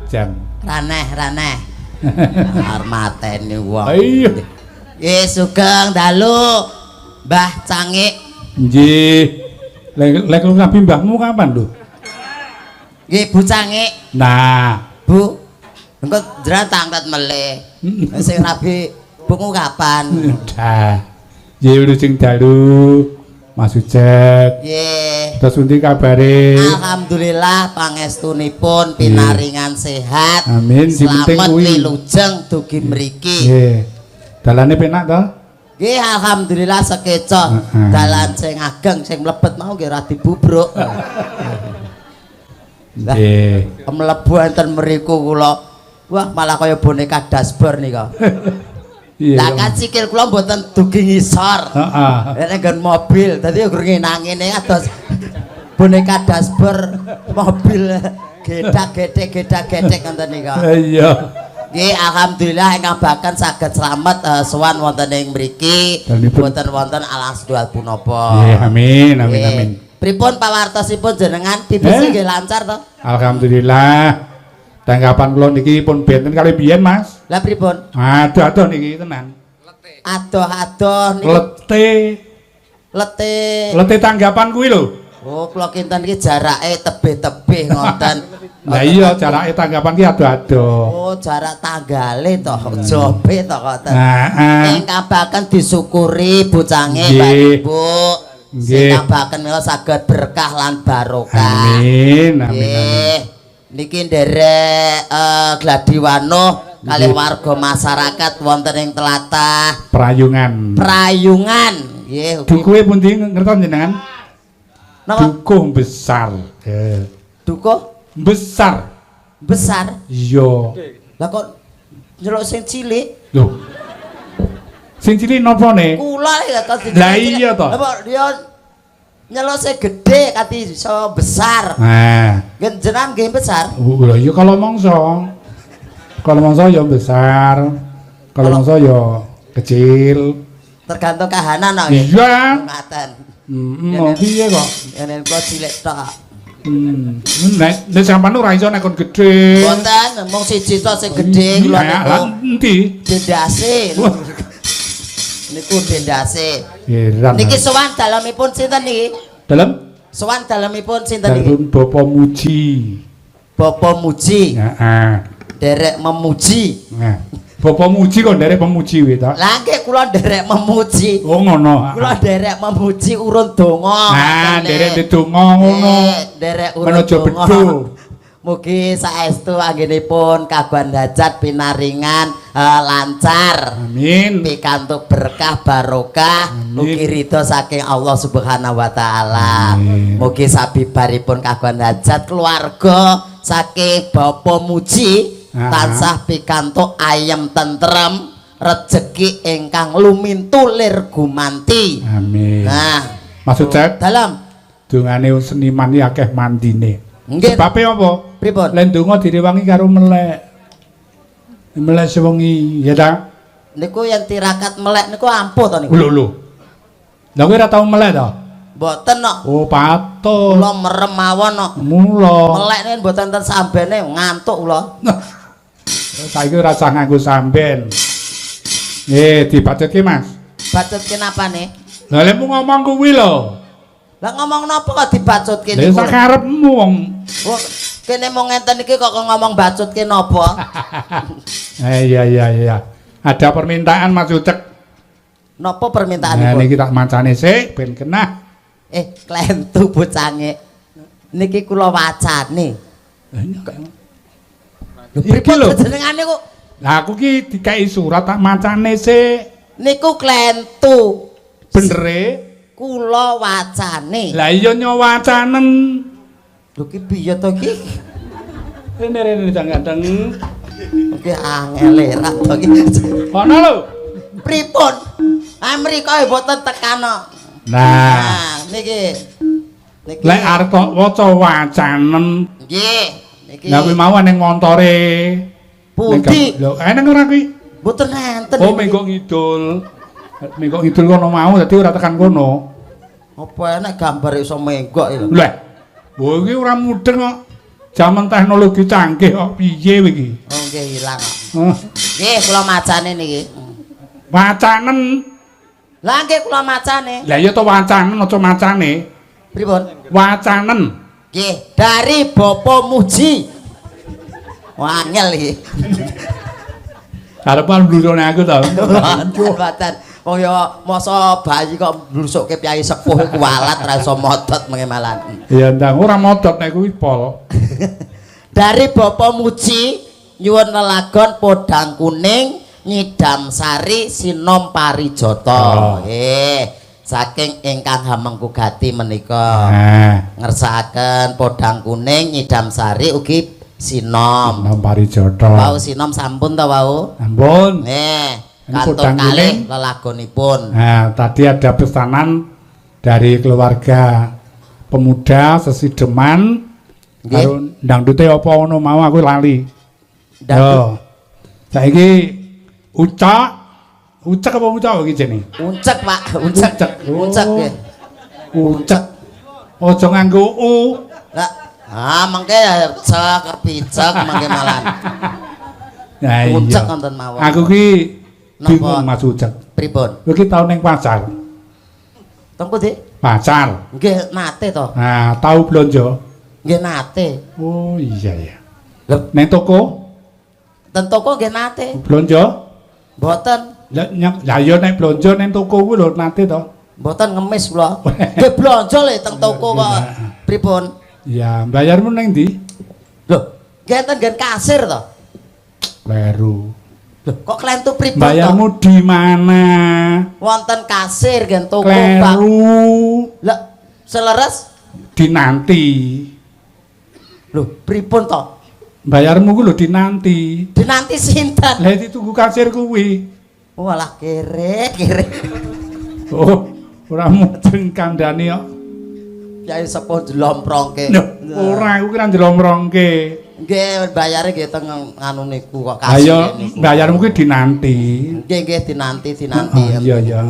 Jam raneh armateni wong iya sugeng dalu Mbah Cangik nggih lek lu ngabi mbahmu kapan lho nggih Bu Cangik nah Bu engko jratang tet melih sing rabi buku kapan dah nggih udah sing dalu Mas Ujek nggih terus pundi kabare alhamdulillah pangestunipun pinaringan sehat amin selamat wilujeng dugi mriki nggih dalane penak to nggih alhamdulillah sekeca dalan sing ageng sing mlebet mau nggih ora dibubruk nggih mlebu enten mriku kula wah malah kaya boneka dashboard nika lah kan sikil kula mboten dugi ngisor heeh nek nggon mobil dadi yo ngenang ngene ados boneka dashboard mobil gedak-gedek ngoten nika iya nggih alhamdulillah ingkang bahkan saged slamet sowan wonten ing mriki wonten alas dual punapa nggih amin amin amin pripun pawartosipun jenengan BBC nggih lancar to alhamdulillah tanggapan kula niki pun benten kali biyen Mas lah pripun adoh niki tenan adoh niki lete tanggapan kuwi lho oh kula kinten iki jarake tebih-tebih ngoten lah iya jarake tanggapan ki adoh-adoh oh jarak tanggale to jobe to ngoten ingkang bahkan disyukuri Bu Cangik Mbak Ibu sing kabaken mila saged berkah lan barokah amin amin niki nderek Gladiwano kali warga masyarakat wonten ing tlatah Prayungan nggih dukuhe pundi ngertos jenengan napa dukuh besar dukuh besar iya lah kok nyeluk sing cilik lho sing cilik napa ne kula ya kok lah iya to apa dia nyeluk sing gedhe kati iso besar nah jenengan nggih besar lho iya kalau mongso ya besar kalau mongso ya kecil tergantung kahanan no iya ngaten piye kok yen kula cilik tok nek sampean ora iso nek kon gedhe mboten mung siji tok sing gedhe kula niku endi dendase niku dendase heran niki sowan dalemipun sinten niki dalem sowan dalemipun sinten niki Bapak Muji heeh derek memuji nah Bapak muji kok nderek pemuji kuwi to lah nggih kula nderek memuji oh ngono kula nderek memuji urun donga nah nderek ndedonga ngono nderek urun donga mugi saestu anggenipun kagungan hajat pinaringan lancar amin pikantuk berkah barokah mugi ridho saking Allah Subhanahu wa taala mugi sabibaripun kagungan hajat keluarga saking Bapak Muji tansah pikantuk ayem tentrem rejeki ingkang lumintulir gumanti amin nah maksud cek dalam dungane seniman iki akeh mandine sebabe apa pripun lek donga direwangi karo melek sewengi ya ta niku yen tirakat melek niku ampuh to niku lho lha kowe ora tau melek to mboten kok oh patut kula merem mawon kok mula melek niku mboten enten sambene ngantuk kula saiki ora usah nganggo samben dibacetke Mas bacetke napane lha lek ngomong kuwi lho lah ngomong napa kok dibacutke niku lha sakarepmu wong kene mung ngenten iki kok ngomong bacutke napa iya ada permintaan Mas Ucek napa permintaanipun nah niki tak macane sik ben kenah klentu bocange niki kula wacane pripun jenengane kok lah aku ki dikai surat tak macane sik niku klentu benere kula wacane lah iya nyawacanen lho ki piye to ki rene ganteng oke angel erak to ki ono lho pripun Amerika mboten tekano nah niki lek arep waca wacanen nggih Niki. Lah kuwi mawon ning montore. Pundi? Lho, eneng ora kuwi? Mboten enten. Oh, mengko ngidul. Mengko ngidul kono mau dadi ora tekan kono. Apa enak gambar iso menggok iki lho. Lah. Wah, iki ora mudeng kok. Zaman teknologi canggih kok piye iki? Oh, nggih ilang kok. Oh. Nggih, kula macane niki. Wacanen. Lah nggih kula macane. Lah ya to wacanen aja macane. Pripun? Wacanen. Nggih, dari Bapa Muji. Wangel iki. Karepan blurone aku to. Mboten. Wong ya masa bayi kok blusukke piyai sepuh kualat ra iso modot mengemalan. Ya ndang ora modot nek kuwi pol. Dari Bapa Muji nyuwun lelagon podang kuning nyidam sari sinom parijata. Saking ingkang hamengku gati menika. Ngersakaken podang kuning nyidam sari ugi sinom. Sinom parijata. Wau sinom sampun ta wau? Ampun. Kantun kalih lelagonipun. Nah, tadi ada pesanan dari keluarga pemuda Sesideman. Karo dangdute apa ono mau aku lali. Yo. Saiki ucak apa ucak iki jenenge? Uncek, Pak. Uncek. Uncek nggih. Ucak. Aja nganggo u. Lah, mengke cek picek mengke malan. Nah, Uncek wonten mawon. Aku ki Napa? bingung Mas Ucak. Pripun? Kowe ki tau ning pasar. Teng pundi? Pasar. Nggih nate to. Nah, tau blonjo. Nggih nate. Oh iya ya. Lho, Neng toko ten toko nggih nate. blonjo. Mboten. Lah ya nek blonjo neng toko kuwi lho nate to. Mboten ngemis kula. Nggih blonjo le teng toko kok. Pripun? Ya, bayarmu neng ndi? Lho, nggih ten nggen kasir to. Kleru. Lho, kok klentu pripun to? Bayarmu di mana? Wonten kasir nggen toko, Pak. Kleru. Lah, seleres? Dinanti. Lho, pripun to? Bayarmu ku lho dinanti. Dinanti sinten? Lah ditunggu kasir kuwi. Walah kere. Oh, ora mudeng kandhane kok. Kyai sepuh dilomprongke. Ora, aku kira njlomrongke. Nggih, bayare nggih teng anu niku kok Ayo, kasih niku. bayarmu kuwi dinanti. Nggih dinanti. Oh, iya.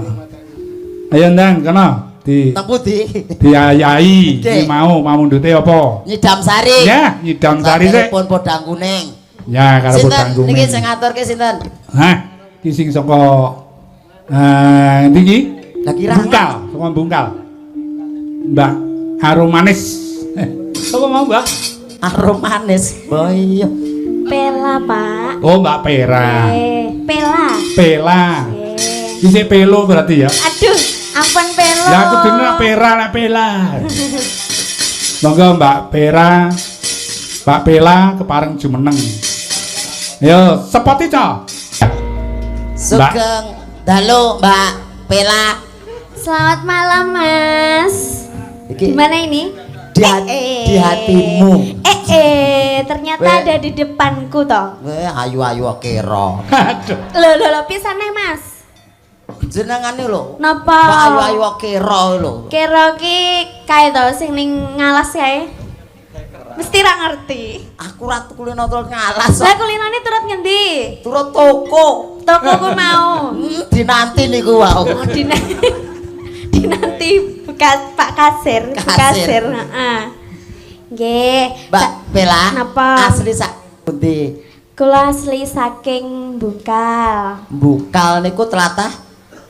Ayo ndang kono di Teng pundi? diayahi. Nggih. Iki mau ndute apa? Nyidam sari. Ya, nyidam sari sik. Pun podang kuning. Ya, karo Sinten podang kuning. niki sing ngaturke sinten? Hah, iki sing saka endi iki? Lah kirang. Bungkal, saka Bungkal. Mbak Harum Manis. Sapa mau, Mbak? Arum manis. Oh iya. Pela, Pak. Oh, Mbak Pera. Pela. Pela. Iki pelo berarti ya. Aduh, ampun pelo. Ya aku dene nek Pera nek Pela. Monggo Mbak Pera. Mbak Pela kepareng jumeneng. Yo, sepoti to. Sugeng dalu Mbak Pela. Selamat malam, Mas. Iki Gimana ini? di hatimu. Ternyata Weh. ada di depanku toh. Ayu-ayu kira. Aduh. Loh, pisan nih, Mas. Jenengane lho. Napa? Kok ayu-ayu kira lho. Kira ki kae to sing ning ngalas kae. Mesti ra ngerti. Aku ra kulino turut ngalas. Lah kulinane turut ngendi? Turut toko. Toko ku mau. Dinanti niku wau. Oh, dinanti bekas Pak Kasir, Kasir. heeh. Nggih. Mbak Pela. Napa? Asli sak pundi? Kula asli saking Bungkal. Bukal niku tlatah.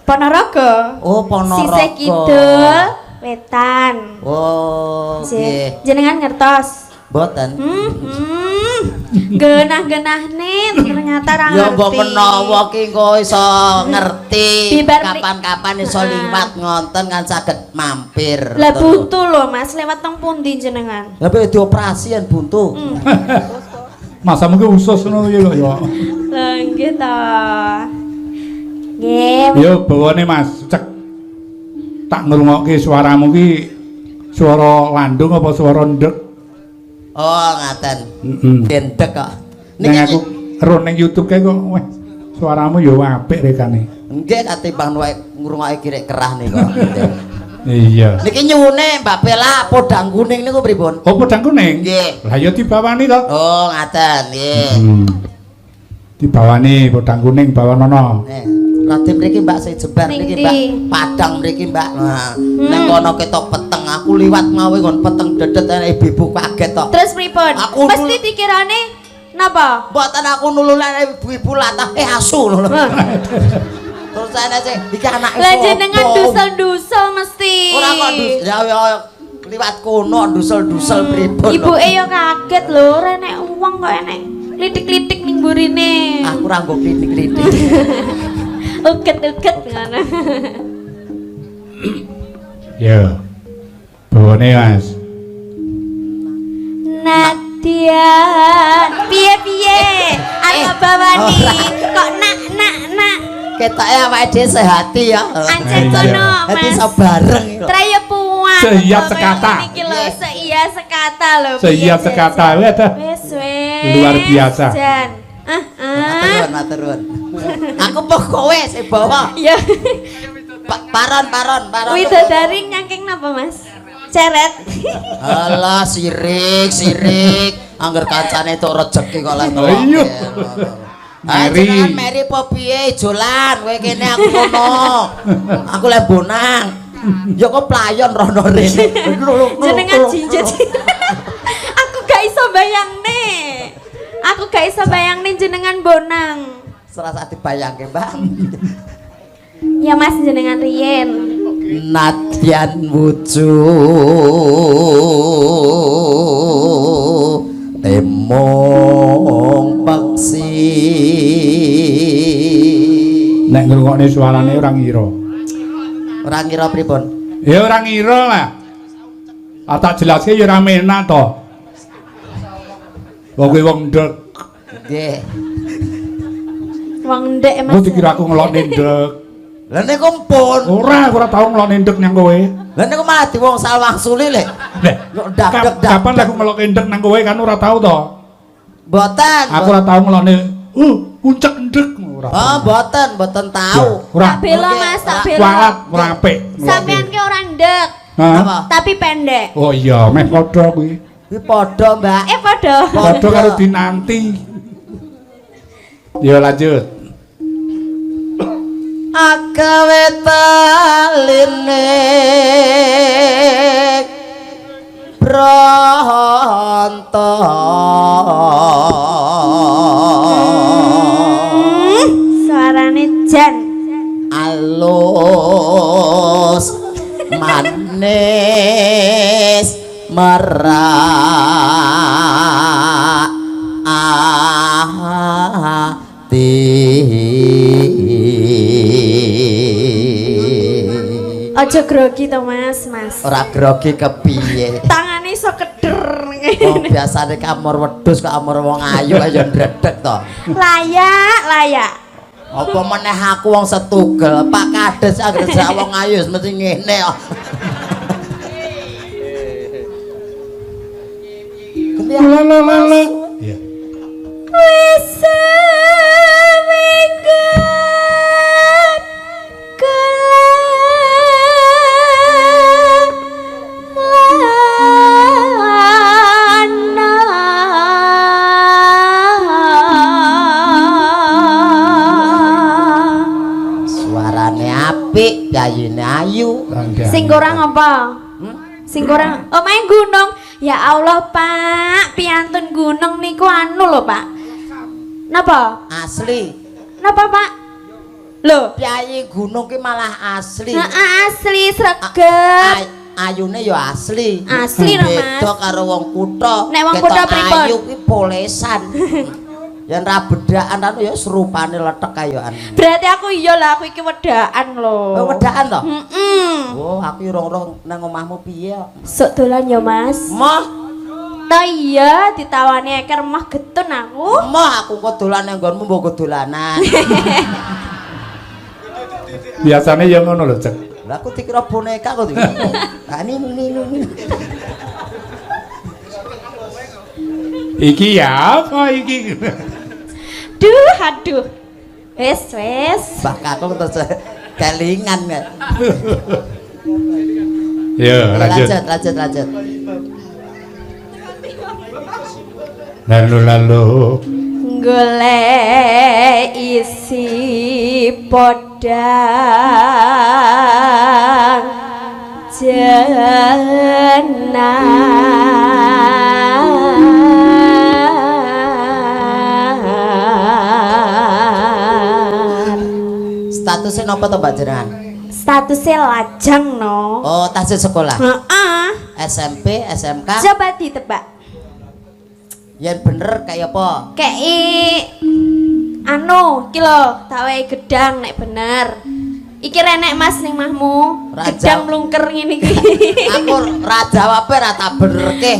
Ponorogo. Oh, Ponorogo. Sisih kidul, wetan. Oh, nggih. Jenengan ngertos? Mboten. Genah-genah nih ternyata ra Ya ngerti. mbok menawa ki engko iso ngerti Bibar kapan-kapan iso liwat ngonten kan saged mampir. Lah buntu lho Mas, lewat teng pundi jenengan? Lah pe dioperasi yen buntu. Masa mungkin usus ngono ya lho ya. Lah nggih to. Nggih. Yo bawane Mas, cek. Tak ngrungokke suaramu ki suara landung apa suara ndek? Oh, ngaten. Heeh. Gendek kok. Ning aku ero ning YouTube kae kok weh suaramu yo apik rekane. Nggih katimbang wae ngrungokke kirek kerah niku. Iya. Niki nyuwune Mbak Bella podang kuning niku pripun? Oh, podang kuning. Nggih. Lah ya dibawani to. Oh, ngaten nggih. Dibawani podang kuning bawanono. Rati mriki Mbak sing jebar Ning niki ndi? Mbak. Padang mriki Mbak. Nah, ning kono ketok peteng aku liwat mawe kon peteng dedet ibu-ibu kaget to. Terus pripun? Aku Mesti dikirane napa? Mboten aku nulunane ibu-ibu latah asu lho. Terus ana sing iki anak Lah jenengan dusel-dusel mesti. Ora kok ya liwat kono dusel-dusel pripun. Ibuke yo kaget lho, renek uang kok enek litik-litik ning burine. Aku ora nggo klitik-klitik. Uget-uget ngono. Ya. Bawane Mas. Nadia, piye-piye? Aku bawani kok nak. Ketoke awake dhewe sehati ya. Ancen kono, Hati Mas. sabareng. Traya puan. Sehiap sekata. Iki lho, seia sekata lho. Sehiap sekata wis. Wis. Luar biasa. Jan. Maturun. Aku poh kowe sing bawa. Ya. Paron. Widodari nyangking napa, Mas? Ceret. Alah sirik. Angger kancane tok rejeki kok lek ngono. Iya. Meri. Meri po piye jolan kowe kene aku kono. Aku lek bonang. Ya kok playon rono rene. Jenengan jinjet. Aku gak iso bayangne. Jenengan bonang. Serasa dibayangke, Mbak. Ya Mas jenengan riyen. Nadyan wuju temong peksi. Nek ngrungokne suarane ora ngira. Ora ngira pripun? Ya ora ngira lah. Tak jelaske ya ora menak to. Wong kuwi wong ndek. Nggih. Wong ndek Mas. Kok dikira aku ngelokne ndek. Lah niku mpun. Ora tau ngelokne ndek nang kowe. Lah niku malah diwong salwangsuli lek. Kapan aku ngelokke ndek nang kowe kan ora tau to. Mboten. Aku ora tau ngelokne. Puncak ndek ora. Oh, mboten tahu. Ora. Tak bela Mas, tak bela. Kualat ora apik. Sampeyan ki ora ndek, Hah? tapi pendek. Oh iya, meh padha kuwi. Kuwi padha, Mbak. Padha. Padha karo dinanti. Ya lanjut. Agawe taline bronto. Suarane jan. Alus manis merak Aja grogi to Mas. ora grogi kepiye. Tangane iso keder. Oh, biasane kamar wedhus kok kamar wong ayu aja ndredeg to. Layak. Apa meneh aku wong setugel, Pak Kades anggere sak wong ayu mesti ngene kok. Lalalala. Iya. Wis minggat Suarane apik, yayune ayu. Sing kurang apa? Sing kurang main gunung. Ya Allah Pak, piantun gunung niku anu lho Pak. Napa? Asli. Napa Pak? Lho, Piyayi gunung ki malah asli. asli sregep. Ayune ya asli. Asli lho Mas. Beda karo wong kutha. Nek wong Ketok kutha pripun? Ayu ki polesan. Yen ra bedakan anu ya serupane letek kayoan. Berarti aku iya lah, aku iki wedaan lho. Oh, wedaan to? Oh, aku urung nang omahmu piye kok? Sok dolan ya Mas. Moh, Ta iya ditawani eker mah getun aku. moh aku kok dolan nang nggonmu mbok dolanan. Biasane ya ngono lho, Cek. Lah aku dikira boneka kok. Ah ini. Iki ya apa iki? Aduh. Wes. Mbah Kakung terus kelingan ya. Ya, lanjut. Lanjut. Lalu. Golek isi podang jenar. Statusnya napa to Mbak jenengan? Statusnya lajang no. Oh, tasih sekolah. Heeh. SMP, SMK. Coba ditebak. Yen bener kayak apa? Anu, iki lho, tak wae gedang nek bener. Iki renek Mas ning mahmu. Raja. Gedang mlungker ngene iki. Aku ra jawab ra tak benerke.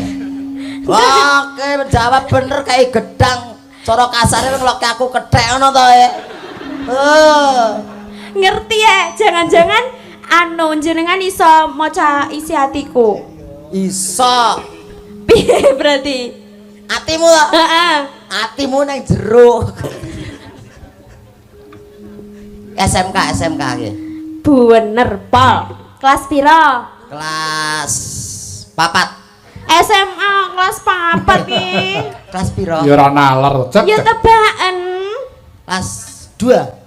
Wah, ke jawab bener kayak gedang. Cara kasare ngelokke aku kethek ngono to ya. Ngerti ya? Jangan-jangan anu jenengan iso maca isi hatiku. Iso. Piye berarti? Atimu to? Heeh. Atimu nang jero. SMK iki. Bener, Pol. Kelas piro? Kelas 4. SMA kelas 4 iki. Kelas piro? Ya ora nalar, cek. Ya tebakan. Kelas 2.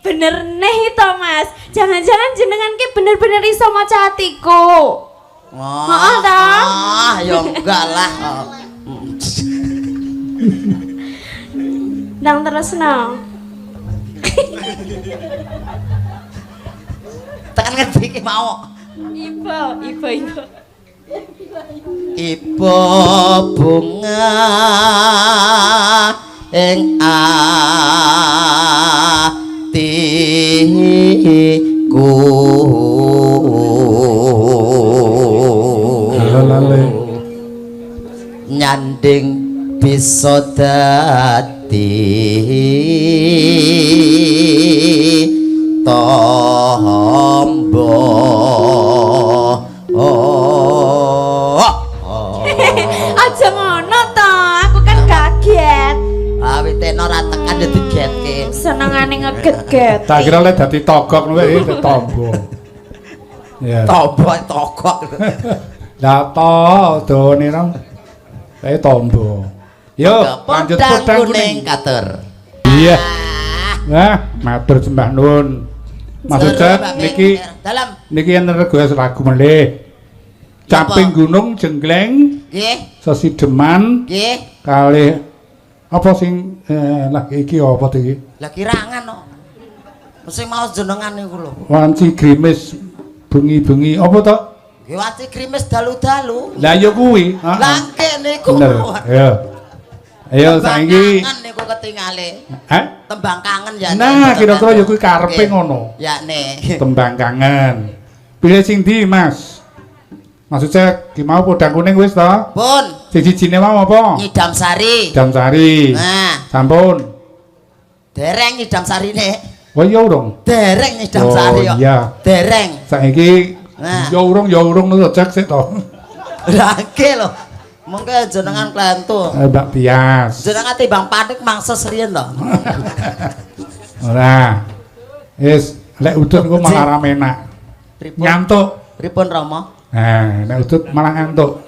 Bener neh itu Mas. Jangan-jangan jenengan ki bener-bener iso maca hatiku. Heeh ta? Ya enggak lah. Nang terusno. Tekan ngerti iki mau. Ibu. Ibu bunga ing atiku nyanding bisa dadi tombo Aja ngono to, aku kan kaget. Awitene ora tekan ya digetke. Senengane ngeget-get. Tak kira lek dadi togok ngono iki tombo. Ya. Tombo togok. Lah to done rong. Kayak tombo. Yo, lanjut podang kuning katur. Iya. Nah, matur sembah nuwun. Mas Ucap niki niki enten rego lagu melih. Caping gunung jenggleng. Nggih. Sesideman. Nggih. Kalih apa sing lagi iki apa iki? Lah kirangan kok. Mesti mau jenengan niku lho. Wanci grimis bengi-bengi apa to? Nggih wanci grimis dalu-dalu. Lah ya kuwi. Lah nggih niku. Bener. Ya. Ayo saiki. Kangen niku ketingale. Hah? Tembang kangen ya. Nah, kira-kira ya kuwi karepe ngono. Ya nih. Tembang kangen. Pilih sing ndi, Mas? Maksudnya ki mau podang kuning wis to? Pun. Siji-jine mau apa? Nyidam Sari. Nyidam Sari. Nah, Sampun. dereng Nyidam Sarine. Oh iya urung. Dereng Nyidam Sari kok. Iya. Dereng. Saiki Nah. ya urung to cek sik to. Lah nggih lho. Mengke jenengan klentu. Mbak Tias. Jenengan timbang panik mangsa serian to. Ora. Wis lek udut ku malah ra enak. Nyantuk. Pripun Rama? Nah, nek udut malah ngantuk.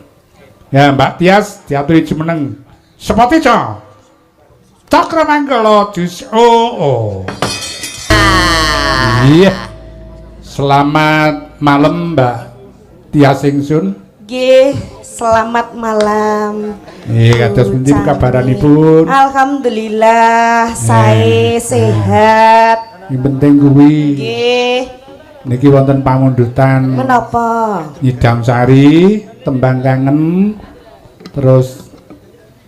Ya, Mbak Tias diaturi jumeneng. Sepotico. Cakramanggala jus oh. Iya. Selamat malam Mbak Tias Ingsun. Nggih, selamat malam. Kados pundi kabaranipun? Alhamdulillah, sae sehat. Yang penting kuwi Nggih. niki wonten pamundutan Menapa? Nyidam Sari, tembang kangen. Terus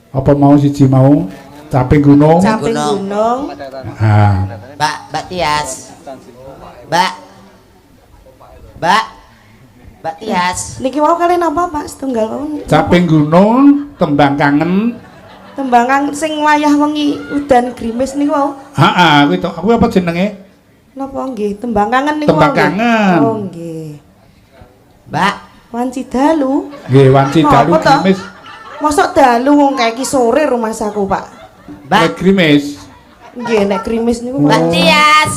apa mau siji mau? Caping gunung. Caping gunung. Ah. Mbak Tias. Mbak Tias. Niki mau kalian apa, Pak? Setunggal wau. Caping gunung, tembang kangen. Tembangan sing wayah wengi udan grimis niku wau. Heeh, kuwi to. Aku apa jenenge? Napa nggih? Tembang kangen niku Tembang wau, nggih? kangen. Oh, nggih. Mbak. Wanci dalu. Nggih, wanci dalu Napa to? grimis. Mosok dalu wong kae iki sore rumah saku, Pak. Mbak. Grimis. Nggih, nek grimis niku Mbak wau. Tias.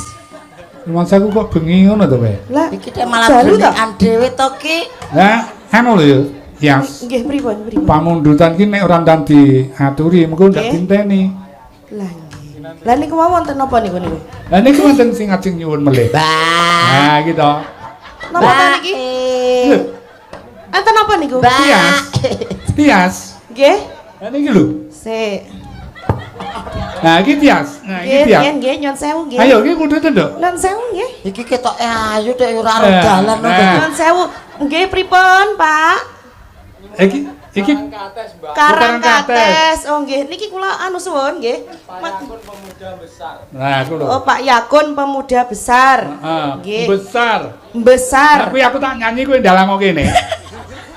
Rumangsaku kok bengi ngono to, Pak? Lah, Iki dhek malah dalu ta? bengi dhewe to ki. Lah, anu lho ya. Yas. Nggih pripun pripun. Pamundutan ki nek ora ndan diaturi, mengko ndak Nggih. dinteni. Lah nggih. Lah niku mau wonten napa niku niku? Lah niku wonten sing ajeng nyuwun melih. Mbak. Nah, iki to. Napa ta niki? Enten napa niku? Tias. Tias. Nggih. Lah niki lho. Sik. Nah, iki tias. Nah, iki Nggih, tias. nggih, nggih, nyun sewu nggih. Ayo iki kudu nduk. Nyun sewu nggih. Iki ketoke ayu dek ora ro dalan lho. Nyun sewu. Nggih pripun, Pak? Iki Karang Kates. Oh nggih, niki kula anu suwun nggih. Nah, aku lho. Oh, Pak Yakun Pemuda Besar. Heeh. Nggih. Besar. Besar. Tapi aku tak nyanyi kowe ndalango kene.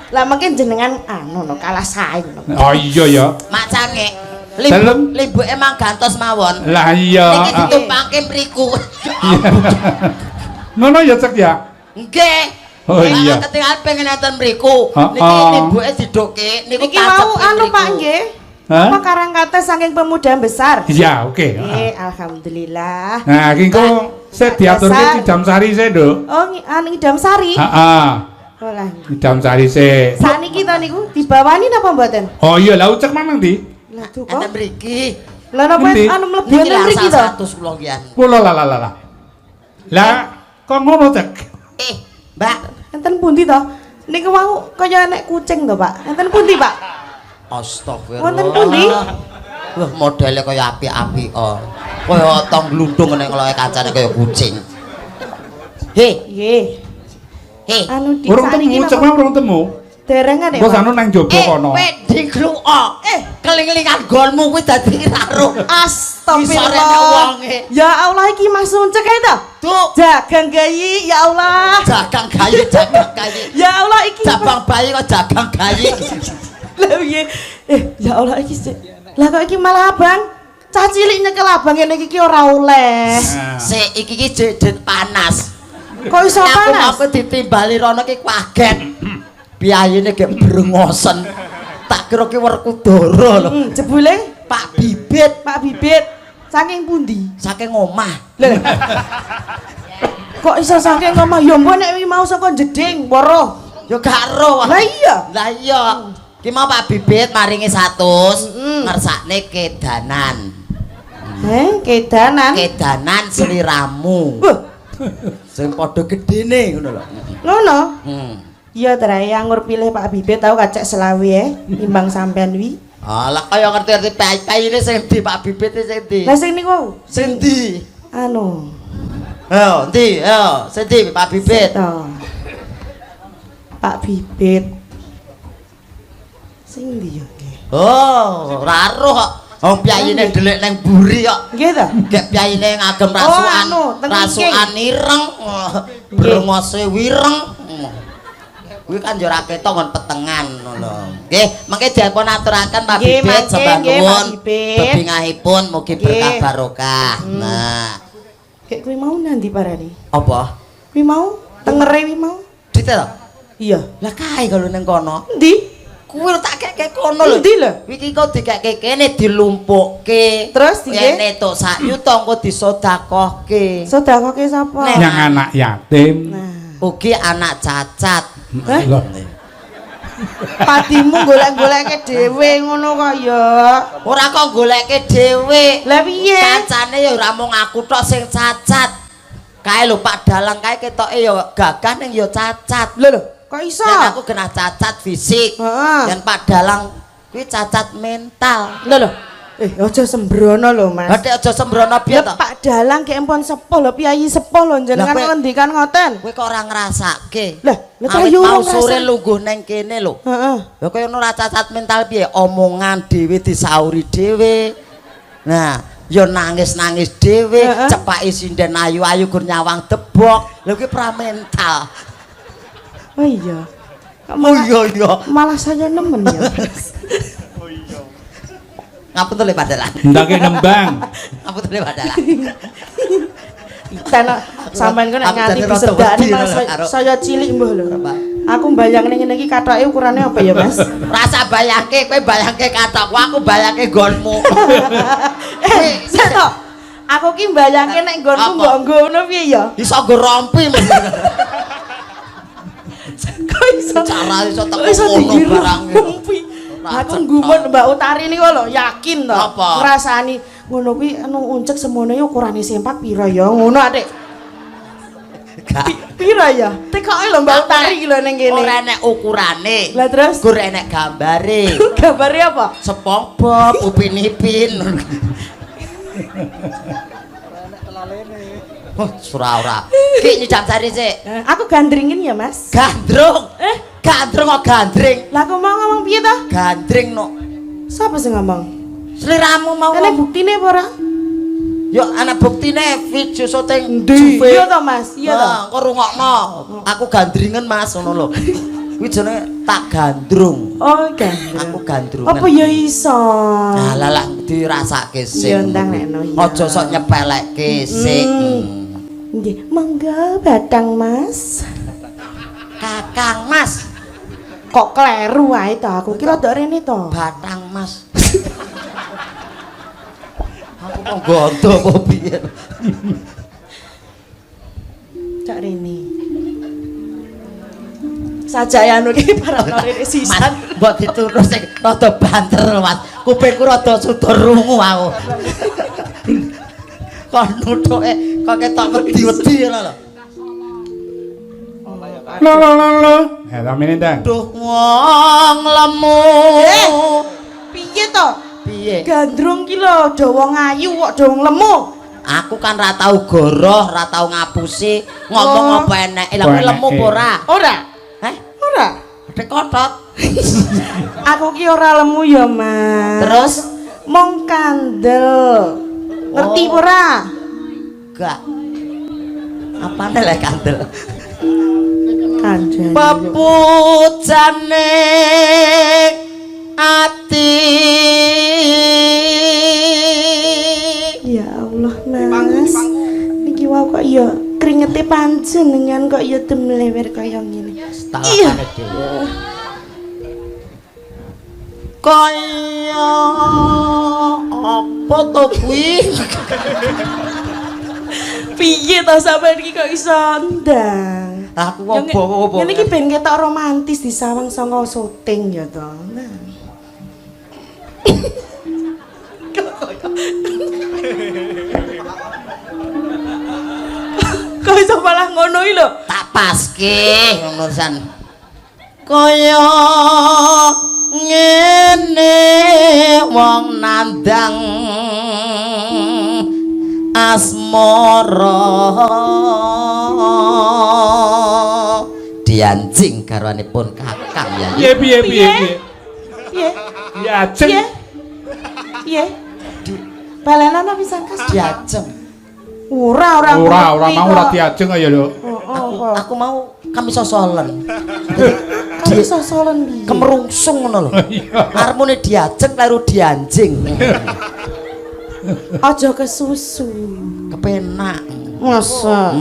Lah mungkin jenengan anu no kalah sae no. Oh iya ya. Mak Cange. Dalem. Libuke mang gantos mawon. Lah iya. Iki ditumpake mriku. Ngono ya cek ya. Nggih. Oh iya. Ketinggal pengen nonton mriku. Oh, Niki oh. libuke didoke niku Niki mau anu Pak nggih. Hah? Apa Karang Kates saking Pemuda Besar? Iya, oke. Nggih, alhamdulillah. Nah, iki engko sik diaturke Idam Sari sik, Nduk. Oh, anu Idam Sari. Heeh. Oh lah. Idam Sari sik. Saniki to niku dibawani napa mboten? Oh iya, lah ucek mang ndi? Lah tuh Enten kok. mriki. Lah napa Endi? anu mlebu Niki enten mriki to? 100 kula nggih. Kula lah. Lah, kok ngono cek? Mbak, Enten pundi to? Niku wau kaya nek kucing to, Pak. Enten pundi, Pak? astagfirullah. Wonten pundi? Wah, modele kaya apik-apik oh. Kaya tong glundung nek ngeloke kancane kaya kucing. He, Nggih. he. Anu di Urung saniki temu, cek napa? mang urung temu. Derengan ya. Engko Pak? sanu nang jaba kono. Kowe digluko. Keling-kelingan golmu kuwi dadi raro. Isore nek wonge. Astagfirullah. Ya Allah iki Mas Uncek ae to. Tuh, Jagang gayi ya Allah. jagang gayi, jagang gayi. Ya Allah iki. Cabang bayi kok jagang gayi. Lah piye? Ya Allah iki sik. Lah kok iki malah Abang. Cah cilik nyekel Abang ngene iki ora oleh. Nah. Sik iki ki jedet panas. Kok iso panas? Aku ditimbali rono ki kaget. Piyayine gek brengosen. Tak kira ki Werkudara lho. Jebule Pak Bibit Pak Bibit saking pundi? saking omah. Lho. Kok iso saking ngomong ya mbok nek mau saka jeding weruh. Ya gak ro. Lah iya. Lah iya. Ki mau Pak Bibit maringi 100 ngersakne kedanan. Kedanan. Kedanan sliramu. Wah, Sing padha gedene ngono lho. ngono. Hmm. Iya terae anggur pilih Pak Bibit tau kacek selawi imbang sampean wi. Alah kaya ngerti-ngerti pai-paine sing di Pak Bibit sing di. Lah sing niku Sing di. anu Ayo, ndi? Ayo, sing di Pak Bibit. to. Pak Bibit. Sing ndi ya? Oh, ora roh kok. Wong piyayine delik nang buri kok. Nggih to? Gek piyayine ngagem rasukan. anu, teng Rasukan ireng. Brengose wireng. Kuwi kan yo ora ketok ngon petengan ngono lho. Nggih, mengke dipun aturaken Pak Nggih, Bibit mangke, sembah nggih, Pak nuwun. Bibit. Bebingahipun mugi berkah Nggih. barokah. Nah, Kayak kuwi mau nanti parani. apa? Kuwi mau tengere kuwi mau. Dite to? Iya. Lah kae kalau ning kono. Endi? Kuwi tak kek kono lho. Endi lho? Iki kok dikeke kene dilumpukke. Terus, nggih? kene tok sak yuta engko disedekahke. Sedakoke sapa? Nek- Yang anak yatim. Nah, Ugi anak cacat. Loh. padimu golek-golekke dhewe ngono kok ya. Ora kok goleke dhewe. Lah piye? Kancane ya ora mung aku tok sing cacat. Kae lho Pak Dalang kae ketoke ya gagah ning ya cacat. Lho, kok iso? Yen aku kena cacat fisik. Heeh. Yen Pak Dalang kuwi cacat mental. Lho. Aja sembrono lho, Mas. Badhe aja sembrono piye Ya to? Pak Dalang ki empun sepuh lho, piyayi sepuh lho jenengan Lah, kowe- ngendikan ngoten. Kowe kok ora ngrasake. Lah, lah Awit cayu mau ora sore ngrasa- lungguh neng kene lho. Heeh. Lah kaya ora cacat mental piye? Omongan dhewe disauri dhewe. Nah, ya nangis-nangis dhewe, Heeh. cepaki sinden ayu-ayu gur nyawang debok. Lha kuwi pra mental. Oh iya. Kok Oh iya iya. malah saya nemen ya. Ngapunten le Pak Dalang. Ndake nembang. Ngapunten le Pak Dalang. Kita sampean kok nek Aku nganti jadi rada disedakne wedi Mas lho, karo- saya cilik mbah lho. Apa? Aku mbayangne ngene iki kathoke ukurane apa ya, Mas? Rasa bayangke kowe bayangke kathokku, aku bayangke gonmu. Seto. Aku ki mbayangke nek nggonku Apa? mbok ngono piye ya? Iso nggo rompi mesti. Kok iso? Cara iso teko Kok iso ngono dikira barangnya. rompi? Aku nggumun Mbak Utari niku lho, yakin to. Apa? Ngrasani ngono kuwi anu uncek semono ya ukurane sempak pira ya? Ngono Adik. Gak. Pira ya? Tekoke lho Mbak Utari ki lho ning kene. Ora enek ukurane. Lah terus Gur enek gambare. gambare apa? SpongeBob, Upin Ipin. Oh, ora. Ki nyucap sari sik. Aku gandringin ya, Mas. Gandrung. Gandrung kok gandring. Lah aku mau ngomong piye to? Gandring no. Sapa sing ngomong? Sliramu mau. Ana buktine apa ora? Yo ana buktine video syuting Ndi? Juve. Iya to, Mas. Iya to. Engko rungokno. Aku gandringen Mas ngono lho. Kuwi jenenge tak gandrung. Oh, gandrung. Aku gandrung. Apa ya iso? Nah, lah dirasake sik. Ya ndang nekno ya. Aja sok nyepelekke sik. Nggih, monggo batang Mas. Kakang Mas, Kok kleru wae to aku kira rada rene to. batang Mas. Aku mau gondo apa piye? Cak rene. Sajayanu iki para rene Mas, sisan. mbok dituru sing rada banter Mas. Kupingku rada sudur rungu aku. Kon nutuke kok ketok wedi-wedi lho. Lo. Ta mene ta. Duh wong lemu. Piye to? Piye? Gandrung ki lho dawa ngayu kok dawa lemu. Aku kan ra tau goroh, ra tau ngapusi, ngomong apa enek. Lah kowe lemu apa ora? Ora. Heh, Ora. Dek kotot. Aku ki ora lemu ya, Mas. Terus? Mong kandel. Ngerti Oh. ora? Gak. Apane lek kandel? Kandel. Pepujane ati. Ya Allah, Mas. Niki wae kok ya kringete panjenengan kok ya demlewer kaya ngene. Talakane dhewe. Kaya apa to kuwi? Piye to sampean iki kok iso ndang? Aku ngopo-ngopo. Ngene iki ben ketok romantis disawang saka syuting ya to. Nah. Kok iso malah ngono iki lho? Tak paske ngono san. Kaya ngene wong nandang asmara dianjing garwanipun Kakang ya. Piye. Piye? Ya ajeng. Piye? Piye? Balenan apa pisan Kas? Diajeng. Ora Ora ngerti mau kok. ora diajeng ya lho. Aku mau kami sosolen. Kami sosolen piye? Kemerungsung ngono lho. Iya. Armune diajeng kleru dianjing. Aja kesusu. Kepenak. Masa?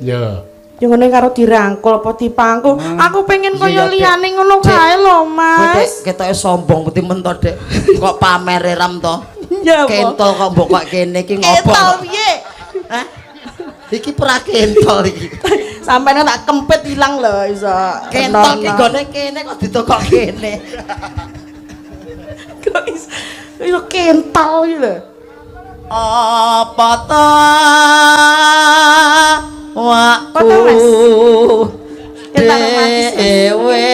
Ya. Ya ngene karo dirangkul apa dipangkul. Aku pengen kaya Iya, Dek. liyane ngono Dek. kae lho, Kowe Mas. ketoke sombong putih mento, Dek. Kok pamere ram to? Ya apa? Kentol kok mbok kok kene iki ngopo? Ketol piye? Hah? Iki pra kentol iki. Sampene tak kempet ilang lho iso. Kentol iki gone kene kok ditokok kene. Kok iso kental iki lho. Apa ta? Apa ta, Mas? Kental romantis, Mas. Dewe.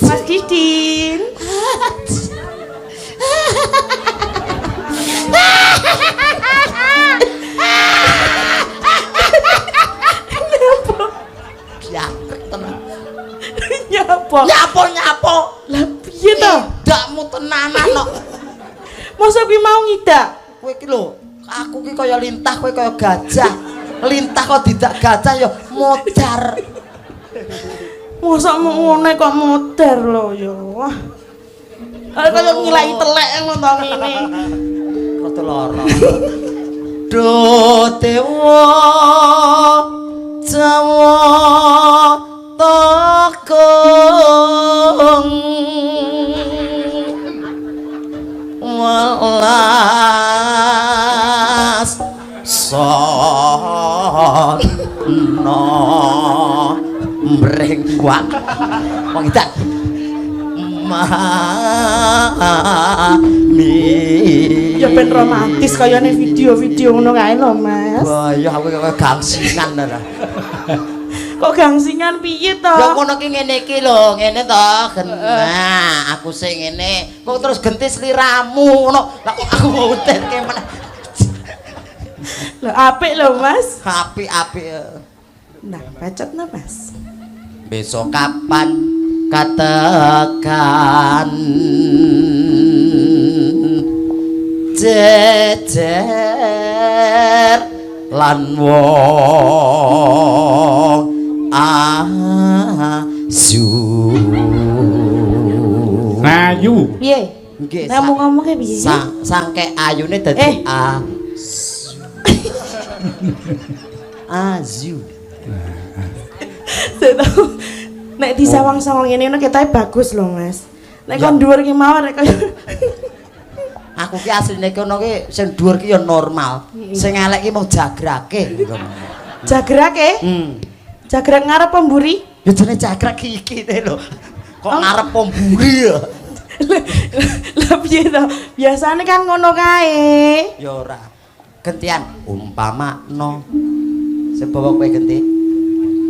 Mas Didin. Jangkrik tenan. Nyapa? Nyapo. Lah piye to? Dakmu tenanan kok. Masa kuwi mau ngidak? Kowe iki lho, aku ki kaya lintah, kowe kaya gajah. Lintah kok tidak gajah ya modar. Masa mau ngene kok modar lho ya. Wah. Kaya ngilai telek ngono to ngene. Rada lara. Do dewa Jawa takung Wong edan. Mami. Ya ben romantis kaya ning video-video ngono kae lho, Mas. Wah, ya aku kaya gangsingan ta. Kok gangsingan piye to? Ya ngono ki ngene iki lho, ngene to. Nah, aku sing ngene, kok terus genti sliramu ngono. Lah kok aku mau utetke meneh. Lho apik lho, Mas. Apik-apik. Nah, bacotna, Mas. Besok kapan katakan jejer lan wong asu Ayu. Piye? nggih Kamu ngomongnya piye? sangke ayune dadi azu Nek disawang-sawang ngene ngono ketoke bagus lho, Mas. Nek kon dhuwur ki mawar nek kaya aku ki asline kono ki sing dhuwur ki ya normal. Sing elek ki mung jagrake. jagrake. Jagrak ngarep pemburi. Ya jane jagrak iki lho. Kok ngarep pemburi ya? Lah piye to? Biasane kan ngono kae. Ya ora. Gentian umpamakno. Sing bawa kowe genti.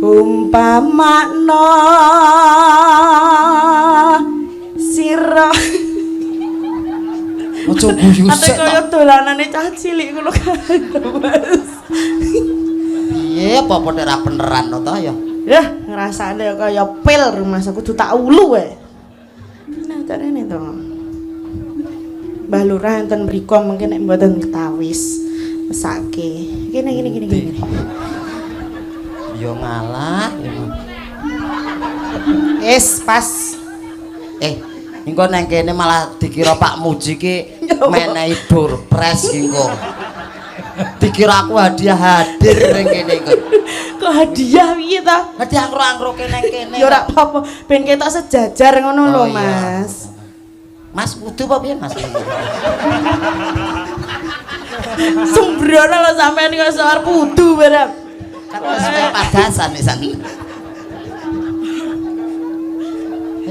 Umpamakno sira Ojo guyu ate sik. kaya dolanane cah cilik ngono kae, Mas. Piye apa nek ra beneran to ya? Yah, ngrasane kaya pil Mas, kudu tak ulu wae. Nah, carane to. Mbah Lurah enten mriku mungkin nek mboten tawis mesake. Gini. Yo ngalah. Pas. Engko nang kene malah dikira Pak Muji ki menehi durpres ki engko. Dikira aku hadiah hadir ning kene engko. Kok hadiah piye ta? Hadiah angro-angro nang kene. Ya ora apa-apa, ben ketok sejajar ngono lho, iya. Mas. Mas wudu apa piye, Mas? Sembrono lho sampean kok soal kudu bareng. Kan wis padasan pisan.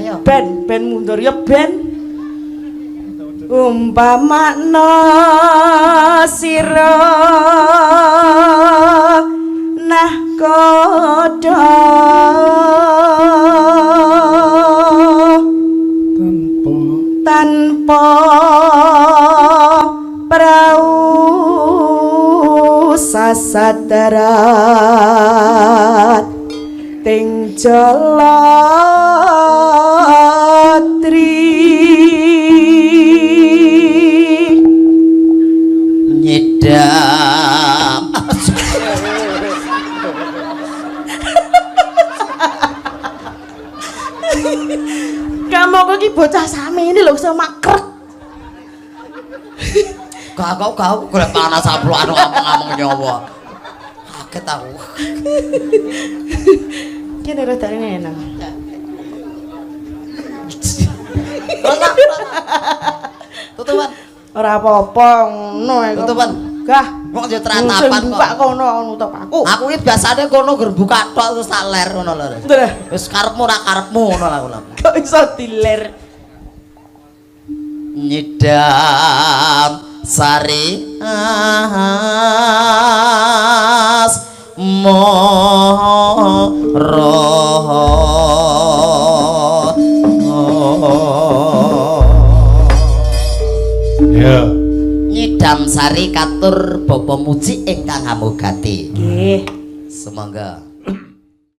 Ayo. Ben mundur ya ben. Umpamakna sira nahkoda tanpa prau sasadaran ting jalatri nyedam. kamu kok ki bocah sami ini lho iso makrek. Kau golek panas sapluan ngomong-ngomong nyawa. Kaget aku. Kene rada enak. Tutupan. Ora apa-apa ngono ae. Tutupan. Gah, Wong yo tratapan buka kok. kono nutup aku. Aku iki biasane kono ger buka tok terus tak ler ngono lho. Wis karepmu ra karepmu ngono lah kula. Kok iso diler? Nyedam sari as Ya. Nyedam sari katur Bapa Muji ingkang hamugati. Nggih. Semangga.